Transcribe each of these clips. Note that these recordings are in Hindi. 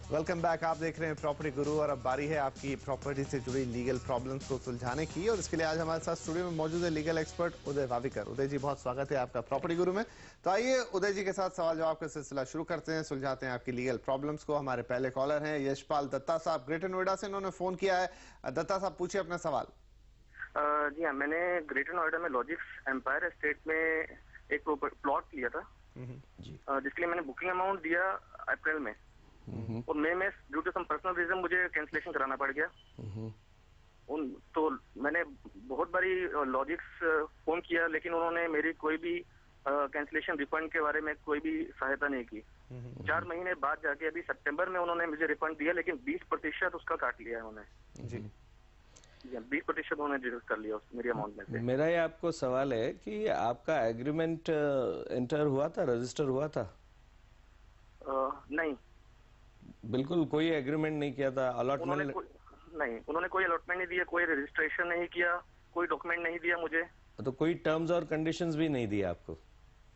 Welcome back. आप देख रहे हैं प्रॉपर्टी गुरु और अब बारी है आपकी प्रॉपर्टी से जुड़ी लीगल प्रॉब्लम्स को सुलझाने की। और इसके लिए आज हमारे साथ स्टूडियो में मौजूद है लीगल एक्सपर्ट उदय वाविकर। उदय जी, बहुत स्वागत है आपका प्रॉपर्टी गुरु में। तो आइए उदय जी के साथ सवाल जवाब का सिलसिला शुरू करते हैं, सुलझाते हैं आपकी लीगल प्रॉब्लम्स को। हमारे पहले कॉलर हैं यशपाल दत्ता साहब, ग्रेटर नोएडा से इन्होंने फोन किया है। दत्ता साहब, पूछिए अपना सवाल। जी हाँ, मैंने ग्रेटर नोएडा में लॉजिक्स एम्पायर एस्टेट में एक प्लॉट लिया था जी। जिसके लिए मैंने बुकिंग अमाउंट दिया अप्रैल में और मई में due to some personal reason मुझे कैंसिलेशन कराना पड़ गया। तो मैंने बहुत बारी लॉजिक्स फोन किया, लेकिन उन्होंने मेरी कोई भी कैंसिलेशन रिफंड के बारे में कोई भी सहायता नहीं की। 4 महीने बाद जाके अभी सितंबर में उन्होंने मुझे रिफंड दिया, लेकिन 20% उसका काट लिया है उन्होंने जी। 20% उन्होंने डिडक्ट कर लिया मेरी अमाउंट में से। मेरा ये आपको सवाल है कि आपका एग्रीमेंट एंटर हुआ था, रजिस्टर हुआ था? नहीं, बिल्कुल कोई एग्रीमेंट नहीं किया था। अलॉटमेंट नहीं, उन्होंने कोई अलॉटमेंट नहीं दिया, कोई रजिस्ट्रेशन नहीं किया, कोई डॉक्यूमेंट नहीं दिया मुझे। तो कोई टर्म्स और कंडीशंस भी नहीं दिया आपको?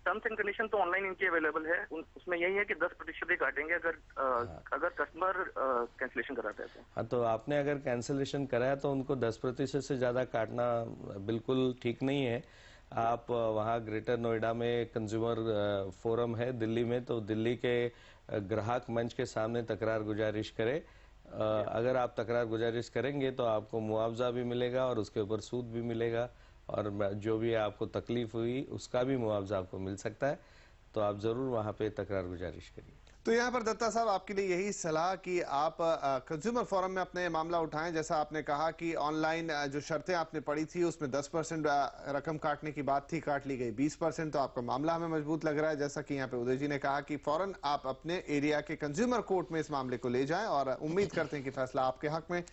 टर्म्स एंड कंडीशन तो ऑनलाइन इनकी अवेलेबल है। उसमें यही है कि 10% ही काटेंगे अगर कस्टमर कैंसिलेशन कराता है तो। हाँ, तो आपने अगर कैंसिलेशन कराया तो उनको 10% से ज्यादा काटना बिल्कुल ठीक नहीं है। आप वहाँ ग्रेटर नोएडा में कंज्यूमर फोरम है दिल्ली में, तो दिल्ली के ग्राहक मंच के सामने तकरार गुजारिश करें। अगर आप तकरार गुजारिश करेंगे तो आपको मुआवजा भी मिलेगा और उसके ऊपर सूद भी मिलेगा, और जो भी आपको तकलीफ हुई उसका भी मुआवजा आपको मिल सकता है। तो आप जरूर वहाँ पे तकरार गुजारिश करिए। तो यहाँ पर दत्ता साहब आपके लिए यही सलाह कि आप कंज्यूमर फोरम में अपने मामला उठाएं। जैसा आपने कहा कि ऑनलाइन जो शर्तें आपने पड़ी थी उसमें 10% रकम काटने की बात थी, काट ली गई 20%। तो आपका मामला हमें मजबूत लग रहा है। जैसा कि यहाँ पे उदय जी ने कहा कि फौरन आप अपने एरिया के कंज्यूमर कोर्ट में इस मामले को ले जाएं और उम्मीद करते हैं कि फैसला आपके हक में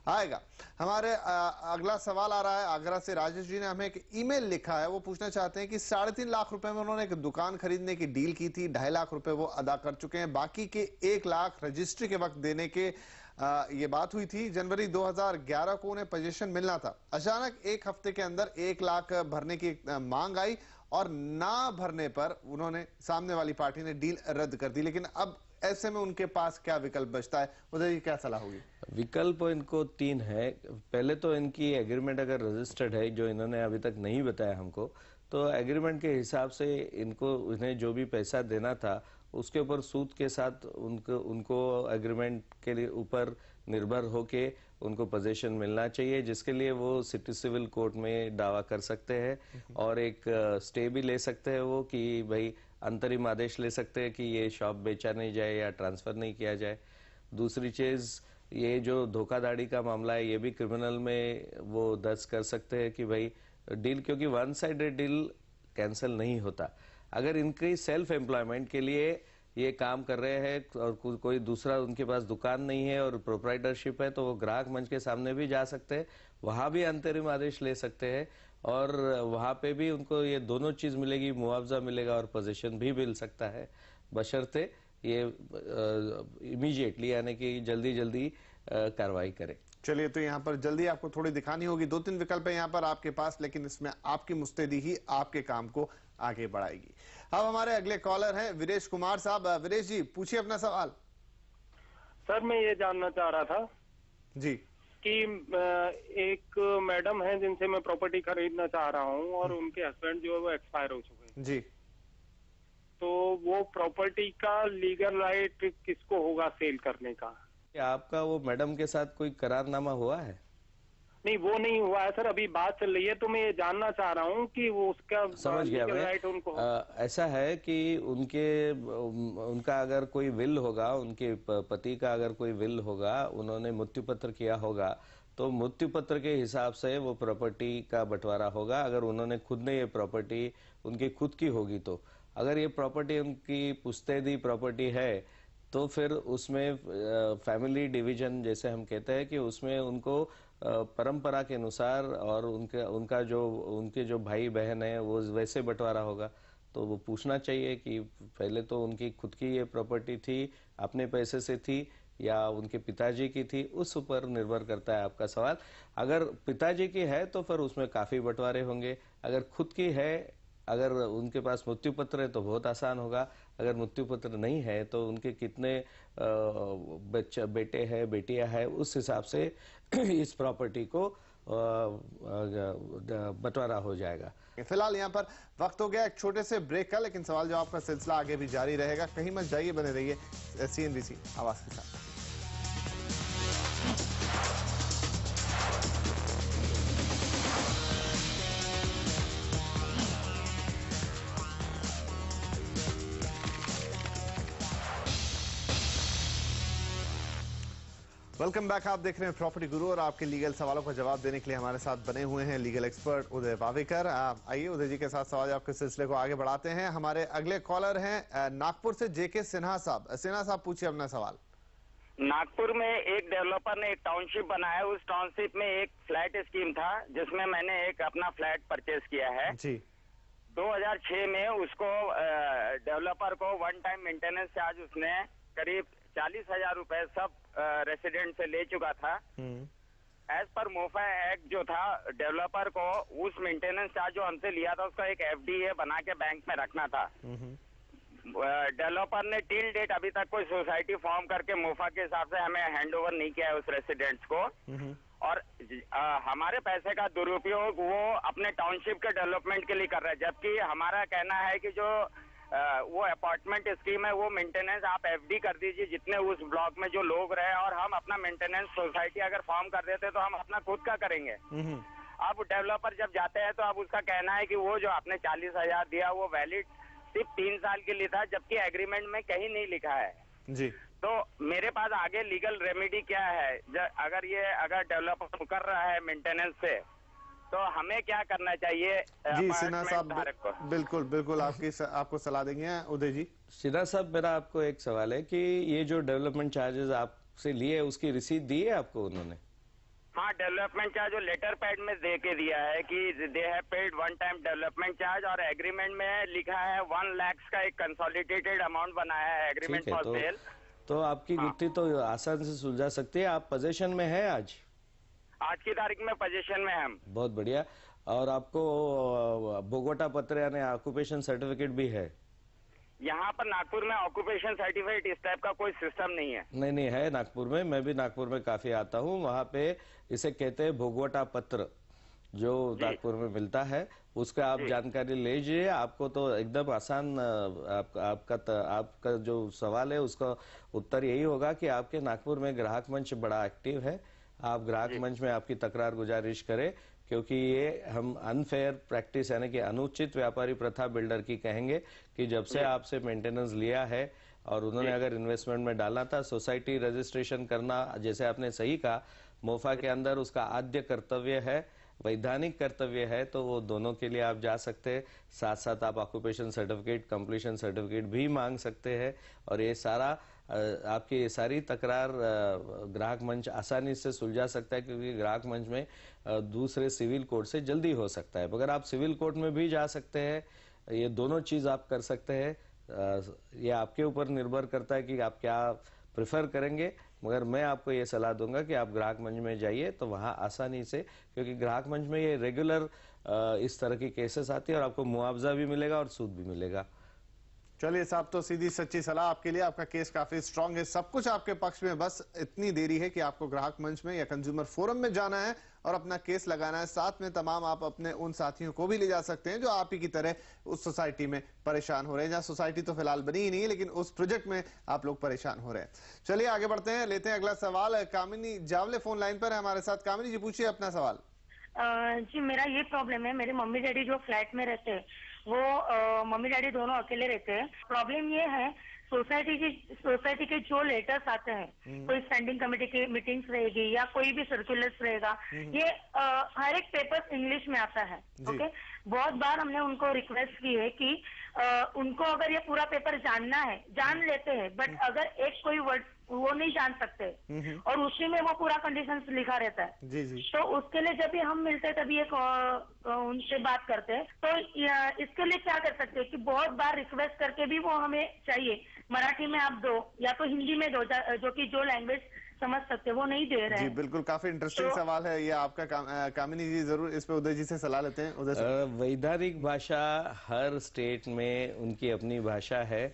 आएगा। हमारे अगला सवाल आ रहा है आगरा से। राजेश जी ने हमें एक ईमेल लिखा है। वो पूछना चाहते हैं कि 3.5 लाख रुपए में उन्होंने एक दुकान खरीदने की डील की थी, 2.5 लाख रुपए वो अदा कर चुके हैं, बाकी के 1 लाख रजिस्ट्री के वक्त देने के ये बात हुई थी। जनवरी 2011 को उन्हें पोजीशन मिलना था। अचानक 1 हफ्ते के अंदर 1 लाख भरने की मांग आई और ना भरने पर उन्होंने, सामने वाली पार्टी ने डील रद्द कर दी। लेकिन अब ऐसे में उनके पास क्या विकल्प बचता है? उदय जी, क्या सलाह होगी? विकल्प इनको 3 है। पहले तो इनकी एग्रीमेंट अगर रजिस्टर्ड है, जो इन्होंने अभी तक नहीं बताया हमको, तो एग्रीमेंट के हिसाब से इन्हें जो भी पैसा देना था उसके ऊपर सूद के साथ उनको एग्रीमेंट के लिए ऊपर निर्भर होके उनको पोजीशन मिलना चाहिए, जिसके लिए वो सिटी सिविल कोर्ट में दावा कर सकते हैं और एक स्टे भी ले सकते हैं वो, कि भाई अंतरिम आदेश ले सकते हैं कि ये शॉप बेचा नहीं जाए या ट्रांसफर नहीं किया जाए। दूसरी चीज, ये जो धोखाधड़ी का मामला है ये भी क्रिमिनल में वो दर्ज कर सकते हैं कि भाई डील, क्योंकि 1 साइडेड डील कैंसिल नहीं होता। अगर इनकी सेल्फ एम्प्लॉयमेंट के लिए ये काम कर रहे हैं और कोई दूसरा उनके पास दुकान नहीं है और प्रोप्राइटरशिप है, तो वो ग्राहक मंच के सामने भी जा सकते हैं, वहां भी अंतरिम आदेश ले सकते हैं और वहां पे भी उनको ये दोनों चीज मिलेगी, मुआवजा मिलेगा और पोजीशन भी मिल सकता है, बशर्ते ये इमीडिएटली यानी कि जल्दी जल्दी कार्रवाई करें। चलिए, तो यहाँ पर जल्दी आपको थोड़ी दिखानी होगी। 2-3 विकल्प है यहाँ पर आपके पास, लेकिन इसमें आपकी मुस्तैदी ही आपके काम को आगे बढ़ाएगी। अब हमारे अगले कॉलर हैं वीरेश कुमार साहब। वीरेश जी, पूछिए अपना सवाल। सर, मैं ये जानना चाह रहा था जी कि एक मैडम है जिनसे मैं प्रॉपर्टी खरीदना चाह रहा हूँ और उनके हस्बैंड जो है वो एक्सपायर हो चुके हैं जी। तो वो प्रॉपर्टी का लीगल राइट किसको होगा सेल करने का? आपका वो मैडम के साथ कोई करारनामा हुआ है? नहीं, वो नहीं हुआ है सर, अभी बात चल रही है। तो मैं ये जानना चाह रहा हूँ कि वो उसका समझ गया मैं। राइट उनको ऐसा है कि उनका अगर कोई विल होगा, उनके पति का अगर कोई विल होगा, उन्होंने मृत्यु पत्र किया होगा, तो मृत्यु पत्र के हिसाब से वो प्रॉपर्टी का बंटवारा होगा। अगर उन्होंने खुद ने ये प्रॉपर्टी उनकी खुद की होगी, तो अगर ये प्रॉपर्टी उनकी पुश्तैदी प्रॉपर्टी है तो फिर उसमें फैमिली डिवीजन जैसे हम कहते हैं कि उसमें उनको परंपरा के अनुसार और उनके जो भाई बहन है वो वैसे बंटवारा होगा। तो वो पूछना चाहिए कि पहले तो उनकी खुद की ये प्रॉपर्टी थी, अपने पैसे से थी या उनके पिताजी की थी, उस ऊपर निर्भर करता है आपका सवाल। अगर पिताजी की है तो फिर उसमें काफी बंटवारे होंगे, अगर खुद की है अगर उनके पास मृत्यु पत्र है तो बहुत आसान होगा, अगर मृत्यु पत्र नहीं है तो उनके कितने बेटे हैं बेटियां हैं उस हिसाब से इस प्रॉपर्टी को बंटवारा हो जाएगा। फिलहाल यहाँ पर वक्त हो गया एक छोटे से ब्रेक का, लेकिन सवाल जवाब का सिलसिला आगे भी जारी रहेगा। कहीं मत जाइए, बने रहिए CNBC आवाज के साथ। Welcome back. आप देख रहे हैं प्रॉपर्टी गुरु और आपके लीगल सवालों का जवाब देने के लिए हमारे साथ बने हुए हैं लीगल एक्सपर्ट उदय वावेकर। आइए उदय जी के साथ सवाल जवाब के सिलसिले को आगे बढ़ाते हैं। हमारे अगले कॉलर हैं नागपुर से JK सिन्हा साहब। सिन्हा साहब पूछिए अपना सवाल। नागपुर में एक डेवलपर ने एक टाउनशिप बनाया, उस टाउनशिप में एक फ्लैट स्कीम था जिसमें मैंने एक अपना फ्लैट परचेज किया है जी। 2006 में। उसको डेवलपर को वन टाइम मेंटेनेंस चार्ज उसने करीब 40,000 रुपए सब रेसिडेंट से ले चुका था। एज पर मोफा एक्ट जो था, डेवलपर को उस मेंटेनेंस चार्ज जो हमसे लिया था उसका एक FDA बना के बैंक में रखना था। डेवलपर ने टिल डेट अभी तक कोई सोसाइटी फॉर्म करके मोफा के हिसाब से हमें हैंड ओवर नहीं किया है उस रेसिडेंट्स को, और हमारे पैसे का दुरुपयोग वो अपने टाउनशिप के डेवलपमेंट के लिए कर रहे हैं। जबकि हमारा कहना है कि जो वो अपार्टमेंट स्कीम है वो मेंटेनेंस आप FD कर दीजिए जितने उस ब्लॉक में जो लोग रहे, और हम अपना मेंटेनेंस सोसाइटी अगर फॉर्म कर देते तो हम अपना खुद का करेंगे। अब डेवलपर जब जाते हैं तो अब उसका कहना है कि वो जो आपने 40,000 दिया वो वैलिड सिर्फ 3 साल के लिए था, जबकि एग्रीमेंट में कहीं नहीं लिखा है जी। तो मेरे पास आगे लीगल रेमेडी क्या है? अगर डेवलपर मुकर रहा है मेंटेनेंस से तो हमें क्या करना चाहिए? जी सिन्हा साहब, बिल्कुल बिल्कुल आपको सलाह देंगे उदय जी। सिन्हा साहब, मेरा आपको एक सवाल है कि ये जो डेवलपमेंट चार्जेस आपसे लिए उसकी रसीद दी है आपको उन्होंने? हाँ, डेवलपमेंट चार्ज जो लेटर पैड में दे के दिया है कि they have paid one time development charge, और एग्रीमेंट में लिखा है 1 लाख का एक कंसोलिडेटेड अमाउंट बनाया है एग्रीमेंट फॉर सेल। तो आपकी गुत्थी तो आसान से सुलझा सकती है। आप पोजीशन में है आज की तारीख में पोजीशन में हम। बहुत बढ़िया। और आपको बोगोटा पत्र यानी ऑक्यूपेशन सर्टिफिकेट भी है? यहाँ पर नागपुर में ऑक्यूपेशन सर्टिफिकेट इस टाइप का कोई सिस्टम नहीं है। नहीं है नागपुर में। मैं भी नागपुर में काफी आता हूँ, वहाँ पे इसे कहते हैं भोगवटा पत्र जो नागपुर में मिलता है, उसका आप जानकारी लीजिए। आपको तो एकदम आसान आपका जो सवाल है उसका उत्तर यही होगा कि आपके नागपुर में ग्राहक मंच बड़ा एक्टिव है। आप ग्राहक मंच में आपकी तकरार गुजारिश करें, क्योंकि ये हम अनफेयर प्रैक्टिस यानी कि अनुचित व्यापारी प्रथा बिल्डर की कहेंगे कि जब से आपसे मेंटेनेंस लिया है और उन्होंने अगर इन्वेस्टमेंट में डाला था, सोसाइटी रजिस्ट्रेशन करना जैसे आपने सही कहा मोफा के अंदर उसका आद्य कर्तव्य है, वैधानिक कर्तव्य है, तो वो दोनों के लिए आप जा सकते हैं। साथ साथ आप ऑक्यूपेशन सर्टिफिकेट, कंप्लीशन सर्टिफिकेट भी मांग सकते हैं, और ये सारा आपकी सारी तकरार ग्राहक मंच आसानी से सुलझा सकता है, क्योंकि ग्राहक मंच में दूसरे सिविल कोर्ट से जल्दी हो सकता है। मगर आप सिविल कोर्ट में भी जा सकते हैं, ये दोनों चीज आप कर सकते हैं। ये आपके ऊपर निर्भर करता है कि आप क्या प्रेफर करेंगे। मगर मैं आपको ये सलाह दूंगा कि आप ग्राहक मंच में जाइए, तो वहां आसानी से, क्योंकि ग्राहक मंच में ये रेगुलर इस तरह की केसेस आती है और आपको मुआवजा भी मिलेगा और सूद भी मिलेगा। चलिए साहब, तो सीधी सच्ची सलाह आपके लिए। आपका केस काफी स्ट्रांग है, सब कुछ आपके पक्ष में, बस इतनी देरी है कि आपको ग्राहक मंच में या कंज्यूमर फोरम में जाना है और अपना केस लगाना है। साथ में तमाम आप अपने उन साथियों को भी ले जा सकते हैं जो आप ही की तरह उस सोसाइटी में परेशान हो रहे हैं, जहां सोसाइटी तो फिलहाल बनी ही नहीं है, लेकिन उस प्रोजेक्ट में आप लोग परेशान हो रहे हैं। चलिए आगे बढ़ते हैं, लेते हैं अगला सवाल। कामिनी जावले फोन लाइन पर है हमारे साथ। कामिनी जी, पूछिए अपना सवाल। जी, मेरा ये प्रॉब्लम है, मेरे मम्मी डैडी जो फ्लैट में रहते हैं वो मम्मी डैडी दोनों अकेले रहते हैं। प्रॉब्लम ये है, सोसाइटी के जो लेटर्स आते हैं, कोई स्टैंडिंग कमेटी की मीटिंग्स रहेगी या कोई भी सर्कुलर्स रहेगा, ये हर एक पेपर इंग्लिश में आता है। ओके, बहुत बार हमने उनको रिक्वेस्ट की है कि उनको अगर ये पूरा पेपर जानना है, जान लेते हैं, बट अगर एक कोई वर्ड वो नहीं जान सकते और उसी में वो पूरा कंडीशंस लिखा रहता है। जी जी। तो उसके लिए जब भी हम मिलते हैं तभी एक उनसे बात करते हैं। तो इसके लिए क्या कर सकते हैं कि बहुत बार रिक्वेस्ट करके भी वो हमें चाहिए, मराठी में आप दो या तो हिंदी में दो, जो कि जो लैंग्वेज समझ सकते वो नहीं दे रहे जी हैं। बिल्कुल, काफी इंटरेस्टिंग सवाल है ये आपका। कामिनी जी जरूर इस पे उदय जी से सलाह लेते हैं। उदय सर, वैधानिक भाषा हर स्टेट में उनकी अपनी भाषा है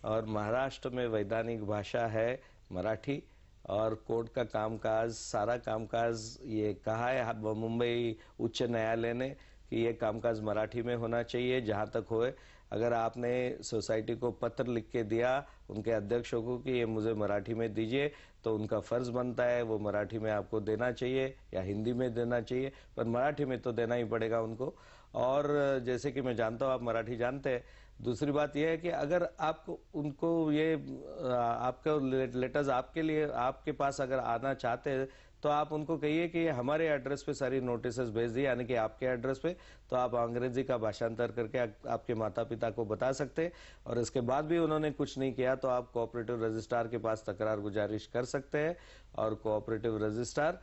और महाराष्ट्र में वैधानिक भाषा है मराठी और कोर्ट का कामकाज, सारा कामकाज ये कहा है मुंबई उच्च न्यायालय ने कि ये कामकाज मराठी में होना चाहिए जहां तक होए। अगर आपने सोसाइटी को पत्र लिख के दिया उनके अध्यक्षों को कि ये मुझे मराठी में दीजिए, तो उनका फर्ज बनता है वो मराठी में आपको देना चाहिए या हिंदी में देना चाहिए, पर मराठी में तो देना ही पड़ेगा उनको। और जैसे कि मैं जानता हूँ आप मराठी जानते हैं। दूसरी बात यह है कि अगर आपको उनको ये आपका लेटर्स आपके लिए आपके पास अगर आना चाहते हैं तो आप उनको कहिए कि हमारे एड्रेस पे सारी नोटिसेस भेज दी, यानी कि आपके एड्रेस पे, तो आप अंग्रेजी का भाषांतर करके आपके माता पिता को बता सकते हैं। और इसके बाद भी उन्होंने कुछ नहीं किया तो आप कोऑपरेटिव रजिस्ट्रार के पास तकरार गुजारिश कर सकते हैं और कोऑपरेटिव रजिस्ट्रार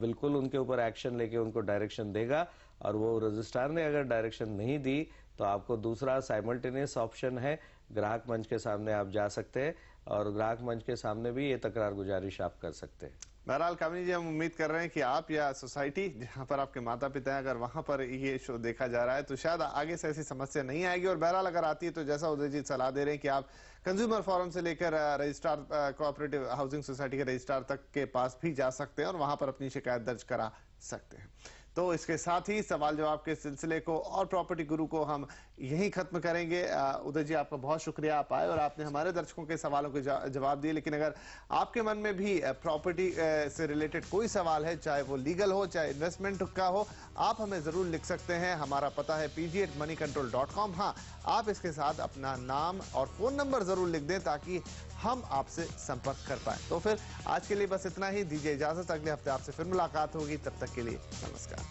बिल्कुल उनके ऊपर एक्शन लेके उनको डायरेक्शन देगा। और वो रजिस्ट्रार ने अगर डायरेक्शन नहीं दी तो आपको दूसरा साइमल्टेनियस ऑप्शन है, ग्राहक मंच के सामने आप जा सकते हैं और ग्राहक मंच के सामने भी ये तकरार गुजारिश आप कर सकते हैं। बहरहाल कामिनी जी, हम उम्मीद कर रहे हैं कि आप या सोसाइटी जहां पर आपके माता पिता हैं, अगर वहां पर ये शो देखा जा रहा है तो शायद आगे से ऐसी समस्या नहीं आएगी। और बहरहाल अगर आती है तो जैसा उदय जी सलाह दे रहे हैं कि आप कंज्यूमर फोरम से लेकर रजिस्ट्रार कोऑपरेटिव हाउसिंग सोसाइटी के रजिस्ट्रार तक के पास भी जा सकते हैं और वहां पर अपनी शिकायत दर्ज करा सकते हैं। तो इसके साथ ही सवाल जवाब के सिलसिले को और प्रॉपर्टी गुरु को हम यहीं खत्म करेंगे। उदय जी, आपका बहुत शुक्रिया, आप आए और आपने हमारे दर्शकों के सवालों के जवाब दिए। लेकिन अगर आपके मन में भी प्रॉपर्टी से रिलेटेड कोई सवाल है, चाहे वो लीगल हो चाहे इन्वेस्टमेंट का हो, आप हमें जरूर लिख सकते हैं। हमारा पता है pg@moneycontrol.com। हाँ, आप इसके साथ अपना नाम और फोन नंबर जरूर लिख दें ताकि हम आपसे संपर्क कर पाए। तो फिर आज के लिए बस इतना ही, दीजिए इजाजत। अगले हफ्ते आपसे फिर मुलाकात होगी, तब तक के लिए नमस्कार।